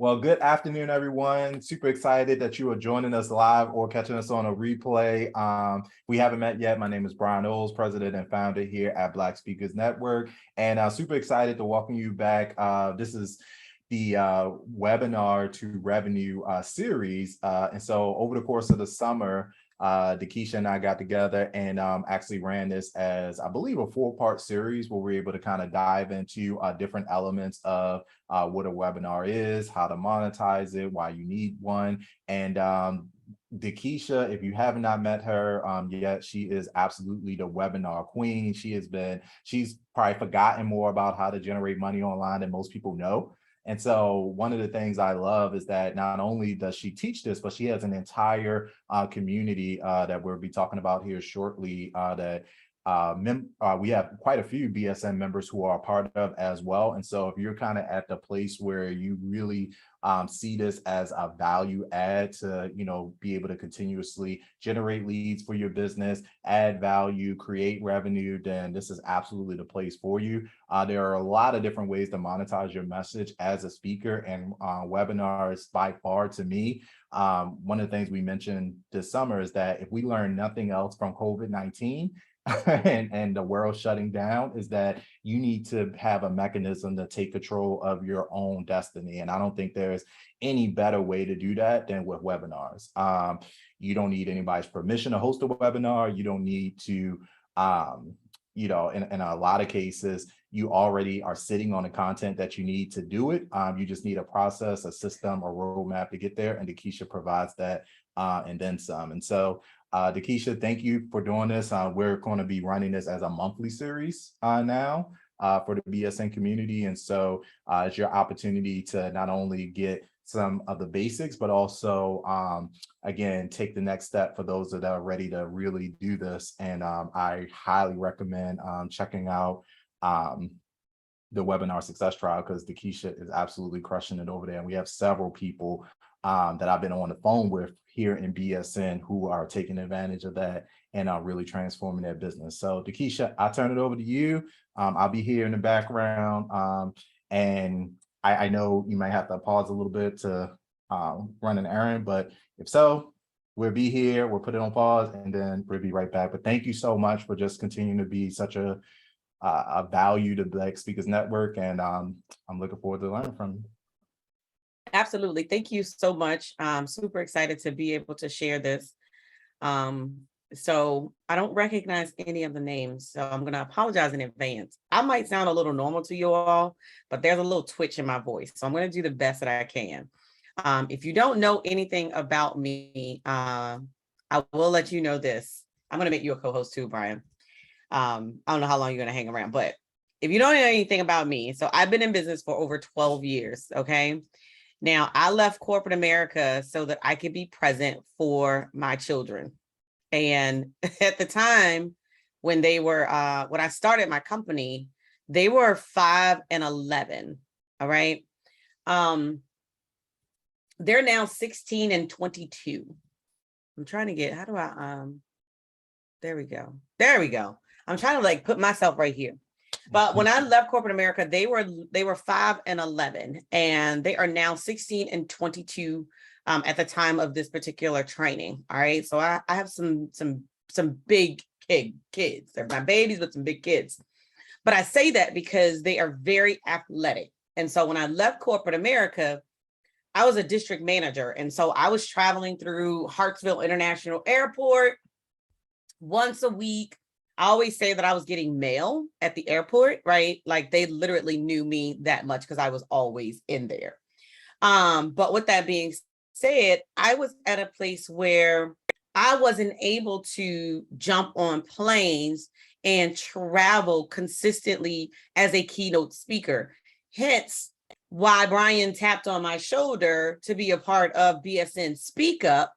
Well, good afternoon, everyone. Super excited that you are joining us live or catching us on a replay. We haven't met yet. My name is Brian Oles, president and founder here at Black Speakers Network, and super excited to welcome you back. This is the webinar to revenue series. And so over the course of the summer, DeKesha and I got together and actually ran this as, I believe, a 4-part series where we're able to kind of dive into different elements of what a webinar is, how to monetize it, why you need one. And DeKesha, if you have not met her yet, she is absolutely the webinar queen. She's probably forgotten more about how to generate money online than most people know. And so one of the things I love is that not only does she teach this, but she has an entire community that we'll be talking about here shortly that we have quite a few BSN members who are a part of as well. And so if you're kind of at the place where you really see this as a value add to, be able to continuously generate leads for your business, add value, create revenue, then this is absolutely the place for you. There are a lot of different ways to monetize your message as a speaker, and webinars by far, to me, one of the things we mentioned this summer is that if we learn nothing else from COVID-19, and the world shutting down, is that you need to have a mechanism to take control of your own destiny. And I don't think there's any better way to do that than with webinars. You don't need anybody's permission to host a webinar. You don't need to, in a lot of cases, you already are sitting on the content that you need to do it. You just need a process, a system, a roadmap to get there. And DeKesha provides that and then some. And so DeKesha, thank you for doing this. We're going to be running this as a monthly series now for the BSN community. And so it's your opportunity to not only get some of the basics, but also, again, take the next step for those that are ready to really do this. And I highly recommend checking out the Webinar Success Trial, because DeKesha is absolutely crushing it over there. And we have several people that I've been on the phone with here in BSN who are taking advantage of that and are really transforming their business. So DeKesha, I'll turn it over to you. I'll be here in the background. And I know you might have to pause a little bit to run an errand, but if so, we'll be here, we'll put it on pause, and then we'll be right back. But thank you so much for just continuing to be such a value to Black Speakers Network. And I'm looking forward to learning from you. Absolutely. Thank you so much. I'm super excited to be able to share this. So I don't recognize any of the names, so I'm going to apologize in advance. I might sound a little normal to you all, but there's a little twitch in my voice. So I'm going to do the best that I can. If you don't know anything about me, I will let you know this. I'm going to make you a co-host too, Brian. I don't know how long you're going to hang around, but if you don't know anything about me, so I've been in business for over 12 years. Okay. Now, I left corporate America so that I could be present for my children. And at the time when they were, when I started my company, they were 5 and 11. All right. They're now 16 and 22. I'm trying to get, how do I, there we go. There we go. I'm trying to put myself right here. But when I left corporate America, they were 5 and 11, and they are now 16 and 22 at the time of this particular training. All right. So I have some big kids. They're my babies, but some big kids. But I say that because they are very athletic. And so when I left corporate America, I was a district manager. And so I was traveling through Hartsville International Airport once a week. I always say that I was getting mail at the airport, right? Like they literally knew me that much because I was always in there. But with that being said, I was at a place where I wasn't able to jump on planes and travel consistently as a keynote speaker. Hence why Brian tapped on my shoulder to be a part of BSN Speak Up.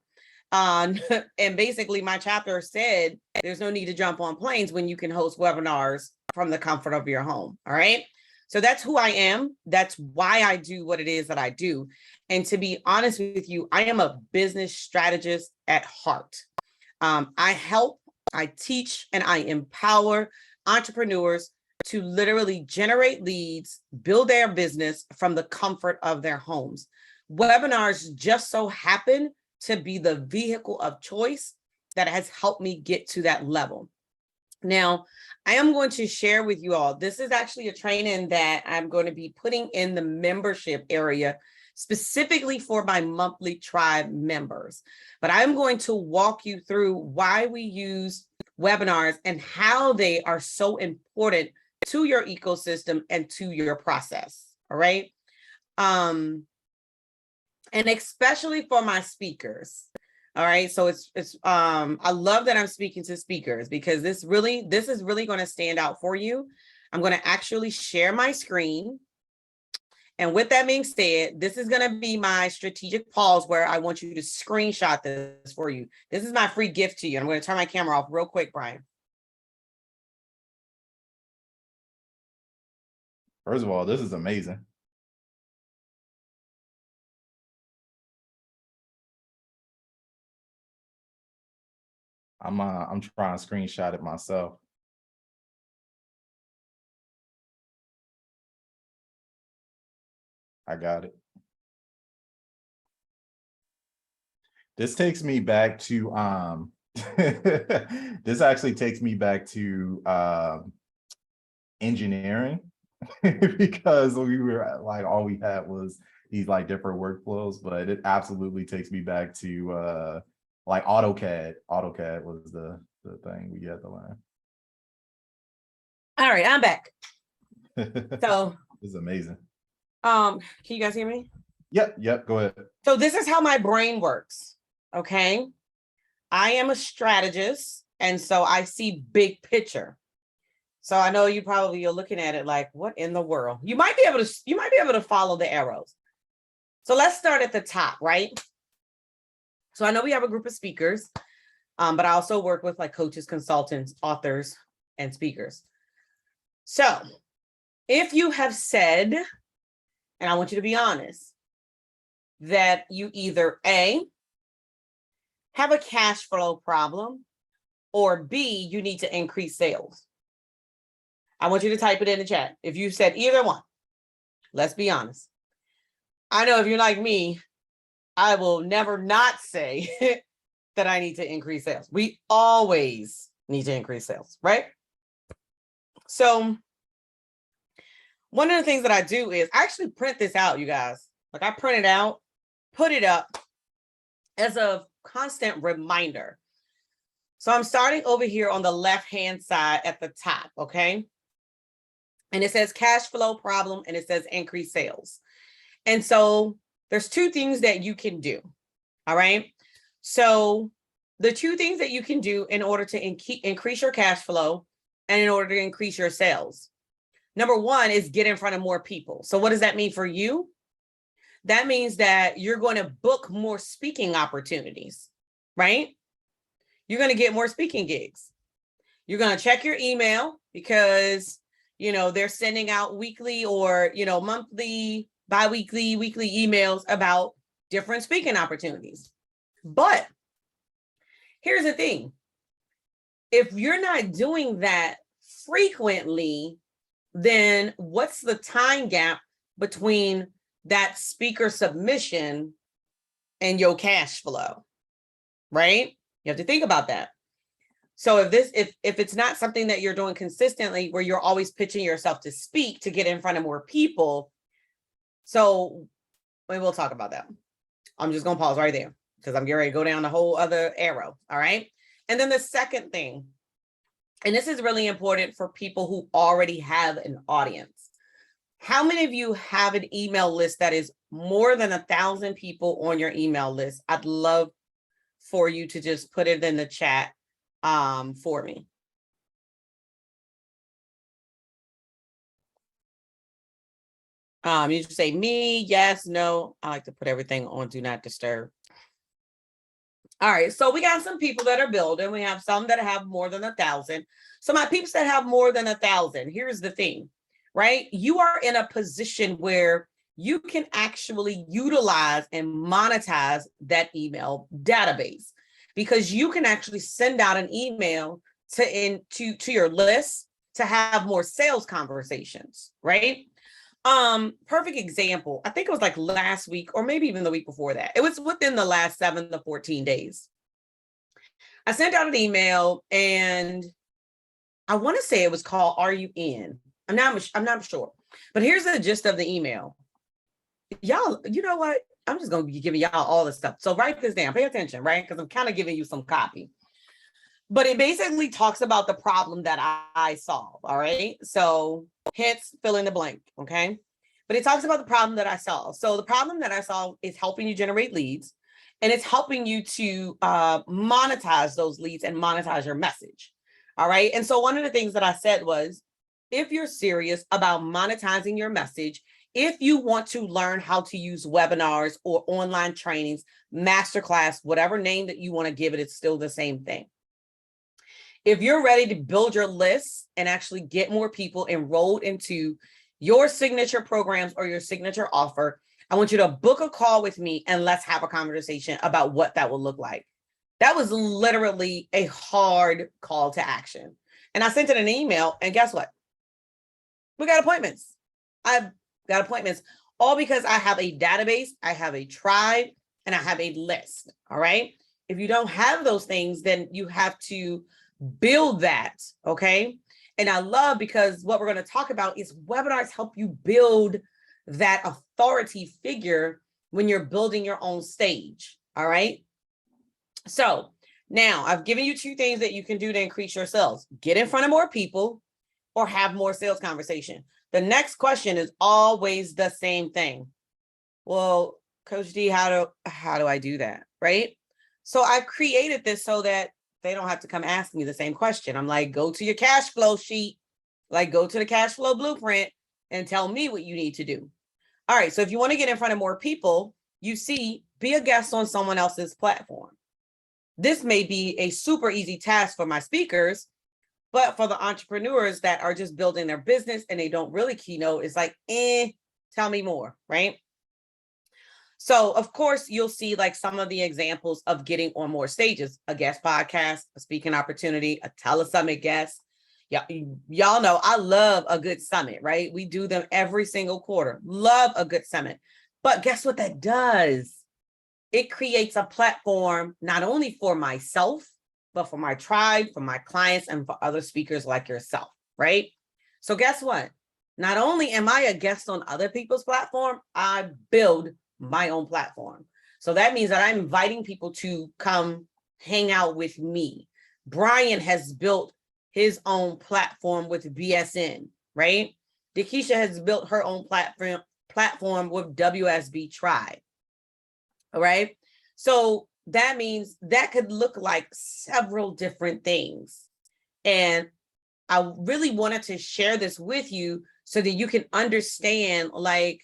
And basically my chapter said, there's no need to jump on planes when you can host webinars from the comfort of your home. All right. So that's who I am. That's why I do what it is that I do. And to be honest with you, I am a business strategist at heart. I help, I teach, and I empower entrepreneurs to literally generate leads, build their business from the comfort of their homes. Webinars just so happen to be the vehicle of choice that has helped me get to that level. Now, I am going to share with you all, this is actually a training that I'm going to be putting in the membership area specifically for my monthly tribe members. But I'm going to walk you through why we use webinars and how they are so important to your ecosystem and to your process. All right. And especially for my speakers. All right. So I love that I'm speaking to speakers because this is really going to stand out for you. I'm going to actually share my screen. And with that being said, this is going to be my strategic pause where I want you to screenshot this for you. This is my free gift to you. I'm going to turn my camera off real quick, Brian. First of all, this is amazing. I'm trying to screenshot it myself. I got it. This takes me back to this actually takes me back to engineering because we were like all we had was these like different workflows, but it absolutely takes me back to like AutoCAD. AutoCAD was the thing we had to learn. All right, I'm back. So this is amazing. Can you guys hear me? Yep, go ahead. So this is how my brain works. Okay. I am a strategist, and so I see big picture. So I know you're looking at it like, what in the world? You might be able to follow the arrows. So let's start at the top, right? So I know we have a group of speakers, but I also work with like coaches, consultants, authors, and speakers. So if you have said, and I want you to be honest, that you either A, have a cash flow problem, or B, you need to increase sales. I want you to type it in the chat. If you said either one, let's be honest. I know if you're like me, I will never not say that I need to increase sales. We always need to increase sales, right? So one of the things that I do is I actually print this out, you guys. Like I print it out, put it up as a constant reminder. So I'm starting over here on the left-hand side at the top, okay? And it says cash flow problem and it says increase sales. And so there's two things that you can do, all right? So the two things that you can do in order to increase your cash flow and in order to increase your sales. Number one is get in front of more people. So what does that mean for you? That means that you're going to book more speaking opportunities, right? You're going to get more speaking gigs. You're going to check your email because, you know, they're sending out weekly or, you know, monthly, bi-weekly, weekly emails about different speaking opportunities. But here's the thing. If you're not doing that frequently, then what's the time gap between that speaker submission and your cash flow, right? You have to think about that. So if it's not something that you're doing consistently, where you're always pitching yourself to speak to get in front of more people, so we'll talk about that. I'm just gonna pause right there because I'm getting ready to go down the whole other arrow. All right. And then the second thing, and this is really important for people who already have an audience. How many of you have an email list that is more than 1,000 people on your email list? I'd love for you to just put it in the chat for me. You just say me, yes, no. I like to put everything on do not disturb. All right, so we got some people that are building. We have some that have more than 1,000. So my peeps that have more than 1,000, here's the thing, right? You are in a position where you can actually utilize and monetize that email database because you can actually send out an email to your list to have more sales conversations, right? Perfect example. I think it was like last week or maybe even the week before that. It was within the last 7 to 14 days. I sent out an email and I want to say it was called Are You In? I'm not sure. But here's the gist of the email. Y'all, you know what? I'm just going to be giving y'all all this stuff. So write this down. Pay attention, right? Because I'm kind of giving you some copy. But it basically talks about the problem that I solve. All right. So hence fill in the blank. Okay. But it talks about the problem that I solve. So the problem that I solve is helping you generate leads, and it's helping you to monetize those leads and monetize your message. All right. And so one of the things that I said was, if you're serious about monetizing your message, if you want to learn how to use webinars or online trainings, masterclass, whatever name that you want to give it, it's still the same thing. If you're ready to build your list and actually get more people enrolled into your signature programs or your signature offer, I want you to book a call with me and let's have a conversation about what that will look like. That was literally a hard call to action. And I sent it an email, and guess what? We got appointments. I've got appointments, all because I have a database, I have a tribe, and I have a list. All right. If you don't have those things, then you have to build that. Okay. And I love, because what we're going to talk about is webinars help you build that authority figure when you're building your own stage. All right. So now I've given you 2 things that you can do to increase your sales: get in front of more people or have more sales conversation. The next question is always the same thing. Well, Coach D, how do I do that? Right. So I created this so that they don't have to come ask me the same question. I'm like, go to your cash flow sheet, like go to the cash flow blueprint and tell me what you need to do. All right. So if you want to get in front of more people, you see, be a guest on someone else's platform. This may be a super easy task for my speakers, but for the entrepreneurs that are just building their business and they don't really keynote, it's like, tell me more, right? So of course, you'll see like some of the examples of getting on more stages: a guest podcast, a speaking opportunity, a telesummit guest. Y'all know I love a good summit, right? We do them every single quarter. Love a good summit. But guess what that does? It creates a platform not only for myself, but for my tribe, for my clients, and for other speakers like yourself, right? So guess what? Not only am I a guest on other people's platform, I build my own platform. So that means that I'm inviting people to come hang out with me. Brian has built his own platform with BSN, right? DeKesha has built her own platform with WSB Tribe. All right. So that means that could look like several different things. And I really wanted to share this with you so that you can understand, like,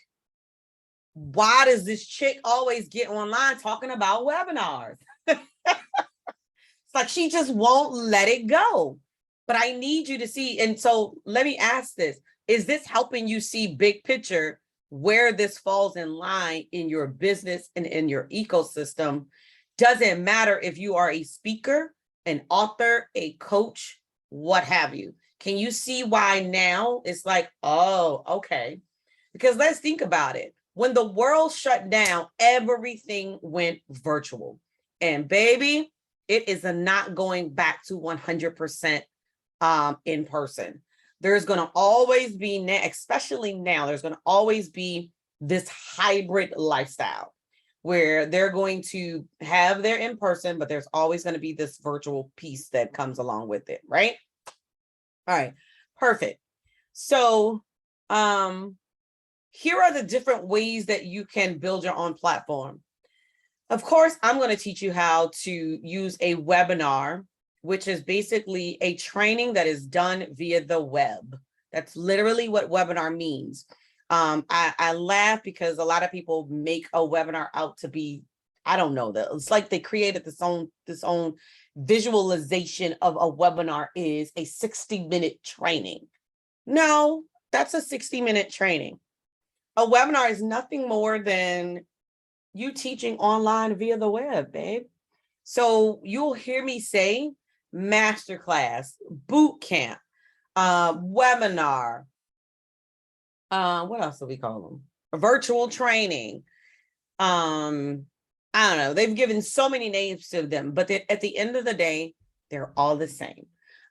why does this chick always get online talking about webinars? It's like she just won't let it go. But I need you to see. And so let me ask this. Is this helping you see big picture where this falls in line in your business and in your ecosystem? Doesn't matter if you are a speaker, an author, a coach, what have you. Can you see why now it's like, oh, okay. Because let's think about it. When the world shut down, everything went virtual. And baby, it is not going back to 100% in person. There's going to always be, especially now, there's going to always be this hybrid lifestyle where they're going to have their in person, but there's always going to be this virtual piece that comes along with it, right? All right, perfect. So here are the different ways that you can build your own platform. Of course, I'm going to teach you how to use a webinar, which is basically a training that is done via the web. That's literally what webinar means. I laugh because a lot of people make a webinar out to be, I don't know, that it's like they created this own visualization of a webinar is a 60-minute training. No, that's a 60-minute training. A webinar is nothing more than you teaching online via the web, babe. So you'll hear me say masterclass, boot camp, webinar, What else do we call them? A virtual training. I don't know. They've given so many names to them, but at the end of the day, they're all the same.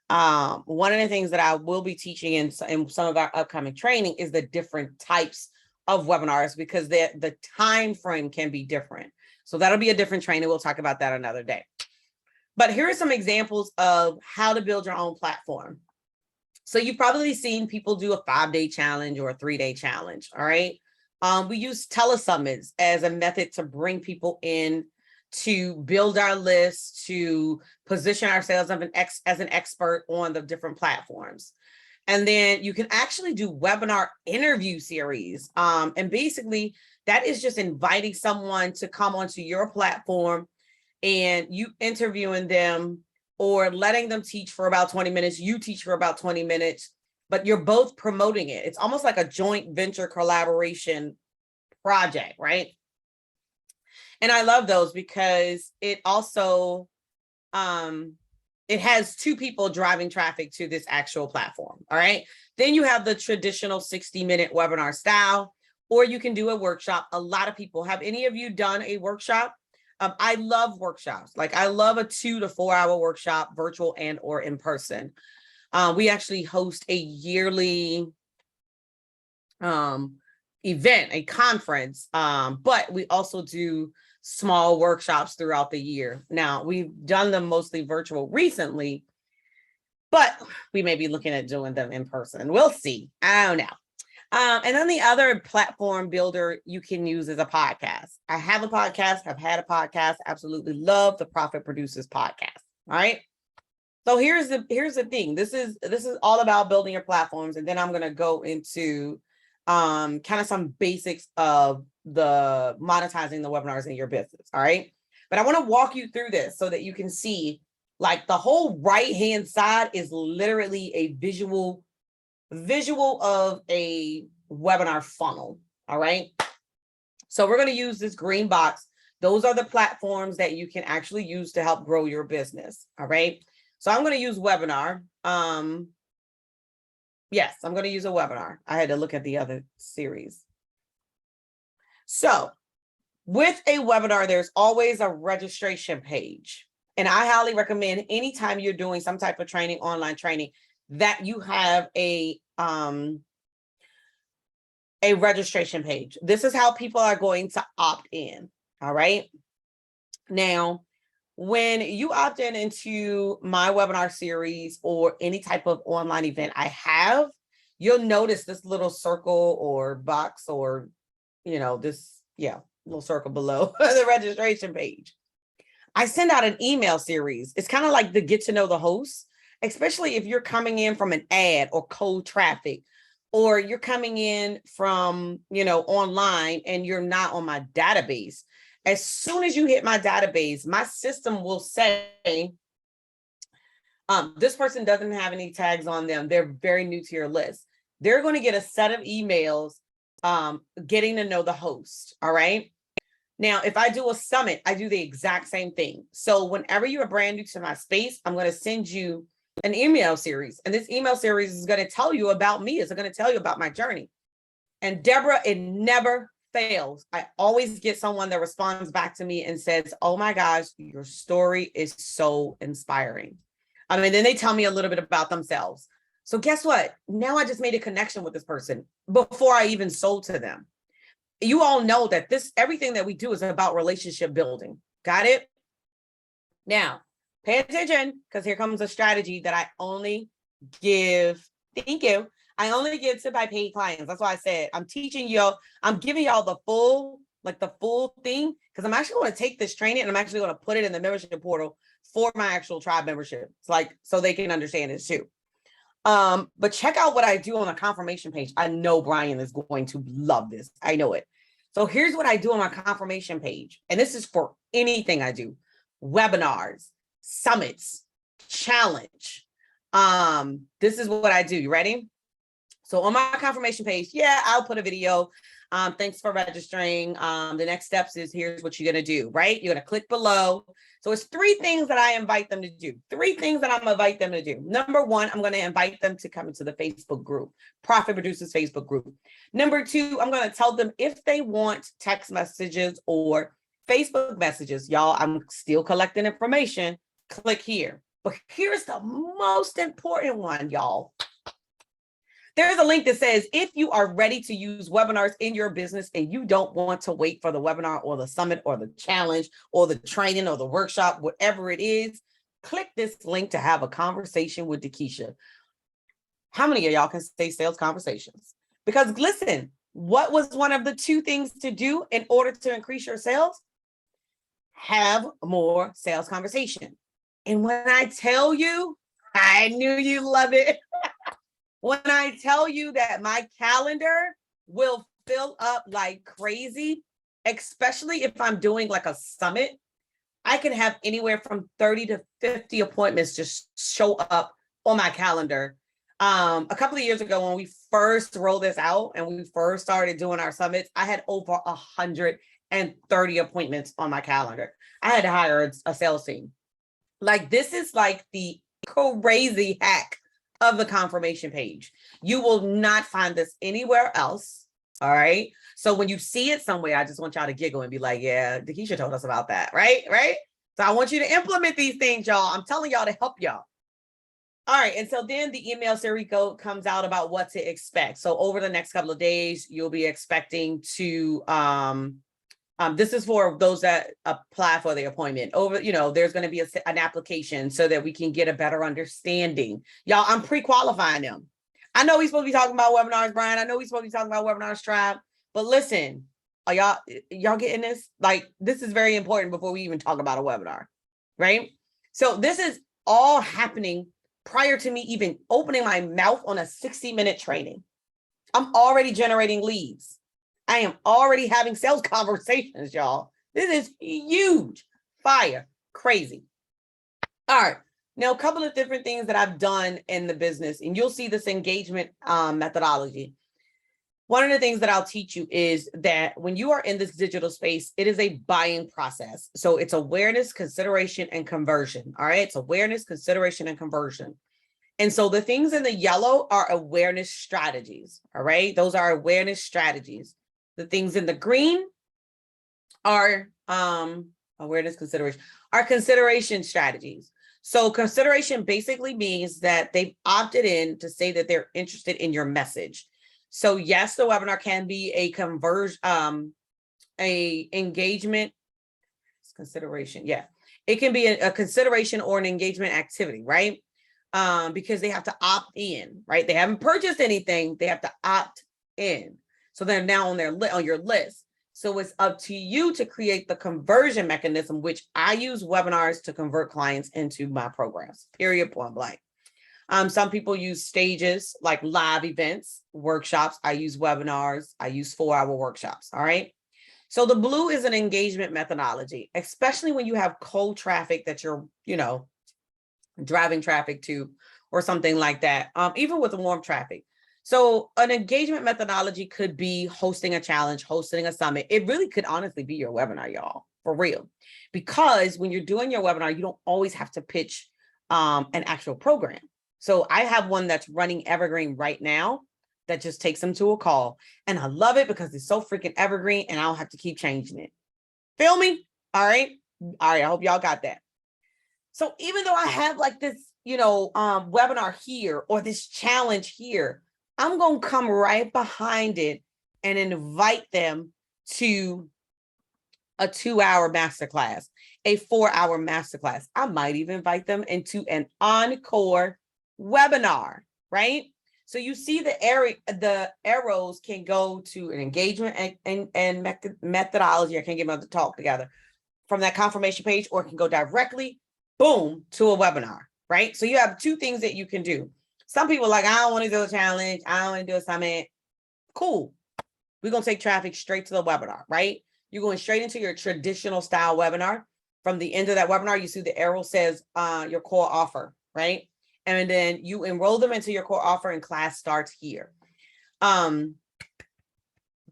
One of the things that I will be teaching in some of our upcoming training is the different types of webinars, because the time frame can be different. So that'll be a different training. We'll talk about that another day. But here are some examples of how to build your own platform. So you've probably seen people do a 5-day challenge or a 3-day challenge. All right. We use telesummits as a method to bring people in, to build our list, to position ourselves as an expert on the different platforms. And then you can actually do webinar interview series. And basically that is just inviting someone to come onto your platform and you interviewing them, or letting them teach for about 20 minutes, you teach for about 20 minutes, but you're both promoting it. It's almost like a joint venture collaboration project, right? And I love those because it also, it has 2 people driving traffic to this actual platform, all right? Then you have the traditional 60-minute webinar style, or you can do a workshop. A lot of people, have any of you done a workshop? I love workshops. Like I love a 2 to 4 hour workshop, virtual and or in person. We actually host a yearly event, a conference, but we also do small workshops throughout the year. Now we've done them mostly virtual recently, but we may be looking at doing them in person. We'll see. I don't know. And then the other platform builder you can use is a podcast. I have a podcast. I've had a podcast. Absolutely love the Profit Producers podcast. All right. So here's the thing. This is all about building your platforms, and then I'm going to go into kind of some basics of the monetizing the webinars in your business. All right. But I want to walk you through this so that you can see, like, the whole right hand side is literally a visual of a webinar funnel. All right. So we're going to use this green box. Those are the platforms that you can actually use to help grow your business. All right. So I'm going to use webinar. Yes, I'm going to use a webinar. I had to look at the other series. So with a webinar, there's always a registration page. And I highly recommend anytime you're doing some type of training, online training, that you have a registration page. This is how people are going to opt in. All right. Now, when you opt in into my webinar series or any type of online event I have, you'll notice this little circle or box, or, this, little circle below the registration page. I send out an email series. It's kind of like the get to know the host, especially if you're coming in from an ad or cold traffic, or you're coming in from, online and you're not on my database. As soon as you hit my database, my system will say, this person doesn't have any tags on them. They're very new to your list. They're going to get a set of emails getting to know the host. All right. Now, if I do a summit, I do the exact same thing. So whenever you are brand new to my space, I'm going to send you an email series. And this email series is going to tell you about me. It's going to tell you about my journey. And Deborah, it never fails. I always get someone that responds back to me and says, oh my gosh, your story is so inspiring. Then they tell me a little bit about themselves. So guess what? Now I just made a connection with this person before I even sold to them. You all know that everything that we do is about relationship building. Got it? Now, pay attention, because here comes a strategy that I only give. Thank you. I only give to my paid clients. That's why I said I'm teaching y'all. I'm giving y'all the full thing, because I'm actually going to take this training and I'm actually going to put it in the membership portal for my actual tribe membership. It's so they can understand it too. But check out what I do on the confirmation page. I know Brian is going to love this. I know it. So here's what I do on my confirmation page. And this is for anything I do: webinars, summits, challenge. This is what I do. You ready? So on my confirmation page, I'll put a video. Thanks for registering. The next steps is here's what you're going to do, right? You're going to click below. So it's 3 things that I invite them to do. 3 things that I'm going to invite them to do. Number 1, I'm going to invite them to come into the Facebook group, Profit Producers Facebook group. Number 2, I'm going to tell them if they want text messages or Facebook messages. Y'all, I'm still collecting information. Click here. But here's the most important one, y'all. There's a link that says, if you are ready to use webinars in your business and you don't want to wait for the webinar or the summit or the challenge or the training or the workshop, whatever it is, click this link to have a conversation with DeKesha. How many of y'all can say sales conversations? Because listen, what was one of the 2 things to do in order to increase your sales? Have more sales conversation. And when I tell you, I knew you love it. When I tell you that my calendar will fill up like crazy, especially if I'm doing like a summit, I can have anywhere from 30 to 50 appointments just show up on my calendar. A couple of years ago, when we first rolled this out and we first started doing our summits, I had over 130 appointments on my calendar. I had to hire a sales team. Like, this is like the crazy hack of the confirmation page. You will not find this anywhere else. All right. So when you see it somewhere, I just want y'all to giggle and be like, yeah, DeKesha told us about that. Right. So I want you to implement these things, y'all. I'm telling y'all to help y'all. All right. And so then the email series comes out about what to expect. So over the next couple of days, you'll be expecting to, this is for those that apply for the appointment. There's going to be an application so that we can get a better understanding. Y'all, I'm pre-qualifying them. I know we're supposed to be talking about webinars, Brian. I know we're supposed to be talking about webinars, Tribe. But listen, are y'all getting this? Like, this is very important before we even talk about a webinar, right? So this is all happening prior to me even opening my mouth on a 60-minute training. I'm already generating leads. I am already having sales conversations, y'all. This is huge. Fire. Crazy. All right. Now, a couple of different things that I've done in the business, and you'll see this engagement methodology. One of the things that I'll teach you is that when you are in this digital space, it is a buying process. So it's awareness, consideration, and conversion. All right. It's awareness, consideration, and conversion. And so the things in the yellow are awareness strategies. All right. Those are awareness strategies. The things in the green are awareness, consideration, are consideration strategies. So consideration basically means that they've opted in to say that they're interested in your message. So yes, the webinar can be a engagement consideration. Yeah, it can be a consideration or an engagement activity, right? Because they have to opt in, right? They haven't purchased anything. They have to opt in. So they're now on your list. So it's up to you to create the conversion mechanism, which I use webinars to convert clients into my programs, period, point blank. Some people use stages like live events, workshops. I use webinars. I use 4-hour workshops. All right. So the blue is an engagement methodology, especially when you have cold traffic that you're, driving traffic to or something like that, even with the warm traffic. So an engagement methodology could be hosting a challenge, hosting a summit. It really could honestly be your webinar, y'all, for real. Because when you're doing your webinar, you don't always have to pitch an actual program. So I have one that's running evergreen right now that just takes them to a call. And I love it because it's so freaking evergreen and I don't have to keep changing it. Feel me? All right. I hope y'all got that. So even though I have like this, webinar here or this challenge here, I'm going to come right behind it and invite them to a 2-hour masterclass, a 4-hour masterclass. I might even invite them into an encore webinar, right? So you see the arrows can go to an engagement and methodology. I can't get them to talk together from that confirmation page, or it can go directly, boom, to a webinar, right? So you have 2 things that you can do. Some people are like, I don't want to do a challenge. I don't want to do a summit. Cool. We're going to take traffic straight to the webinar, right? You're going straight into your traditional style webinar. From the end of that webinar, you see the arrow says your core offer, right? And then you enroll them into your core offer and class starts here.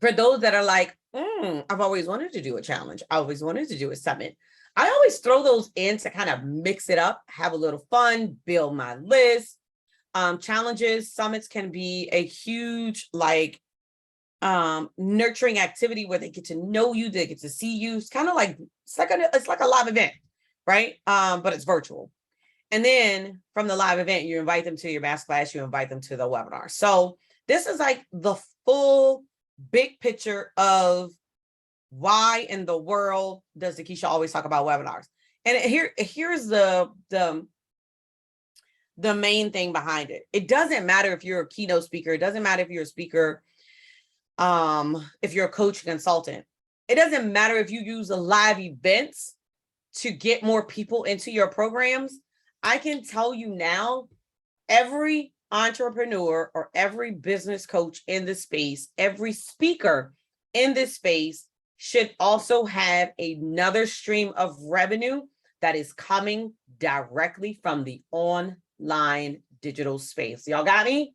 for those that are like, I've always wanted to do a challenge. I always wanted to do a summit. I always throw those in to kind of mix it up, have a little fun, build my list. Challenges, summits can be a huge, like, nurturing activity where they get to know you, they get to see you. It's kind of like, it's like a live event, right? But it's virtual. And then from the live event, you invite them to your masterclass, you invite them to the webinar. So this is like the full big picture of why in the world does DeKesha always talk about webinars. And here's the main thing behind it. It doesn't matter if you're a keynote speaker. It doesn't matter if you're a speaker, if you're a coach, consultant. It doesn't matter if you use live events to get more people into your programs. I can tell you now, every entrepreneur or every business coach in this space, every speaker in this space should also have another stream of revenue that is coming directly from the online digital space. Y'all got me?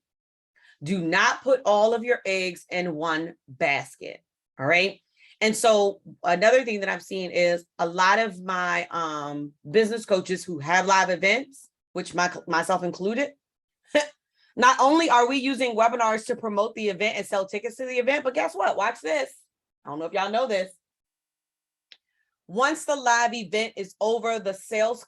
Do not put all of your eggs in one basket. All right. And so another thing that I've seen is a lot of my business coaches who have live events, which myself included, not only are we using webinars to promote the event and sell tickets to the event, but guess what? Watch this. I don't know if y'all know this. Once the live event is over, the sales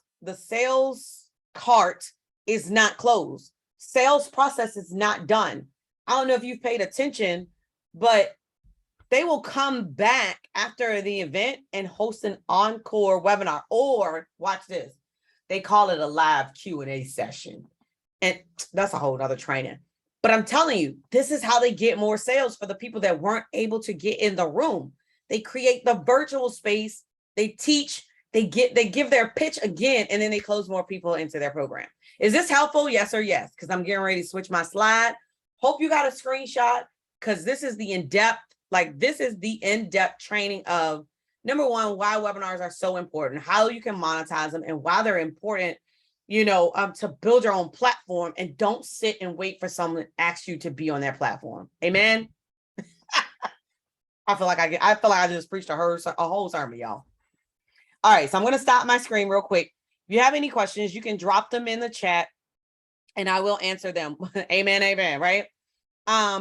cart is not closed. Sales process is not done. I don't know if you've paid attention, but they will come back after the event and host an encore webinar, or watch this. They call it a live Q&A session. And that's a whole nother training. But I'm telling you, this is how they get more sales for the people that weren't able to get in the room. They create the virtual space, they teach, they give their pitch again, and then they close more people into their program. Is this helpful? Yes or yes? Because I'm getting ready to switch my slide. Hope you got a screenshot, because this is the in-depth, training of, number one, why webinars are so important, how you can monetize them, and why they're important, to build your own platform, and don't sit and wait for someone to ask you to be on their platform. Amen. I feel like I just preached a whole sermon, y'all. All right, so I'm going to stop my screen real quick. If you have any questions, you can drop them in the chat and I will answer them. Amen, amen, right?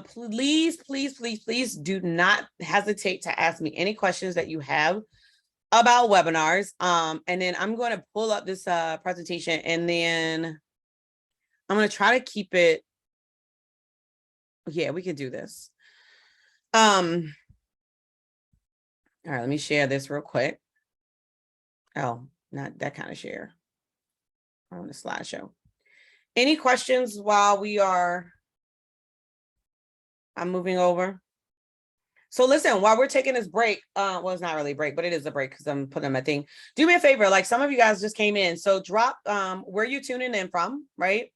Please, please, please, please do not hesitate to ask me any questions that you have about webinars. And then I'm going to pull up this presentation, and then I'm going to try to keep it. Yeah, we can do this. All right, let me share this real quick. Oh, not that kind of share. On the slideshow. Any questions while I'm moving over? So listen, while we're taking this break, well, it's not really a break, but it is a break because I'm putting on my thing. Do me a favor, like some of you guys just came in, so drop where you tuning in from, right?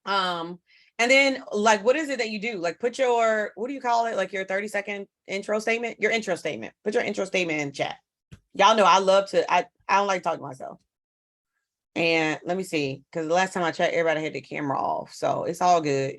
And then like, what is it that you do? Like put your, what do you call it? Like your 30-second intro statement, your intro statement. Put your intro statement in chat. Y'all know I love to, I don't like talking to myself. And let me see, because the last time I checked, everybody had the camera off. So it's all good,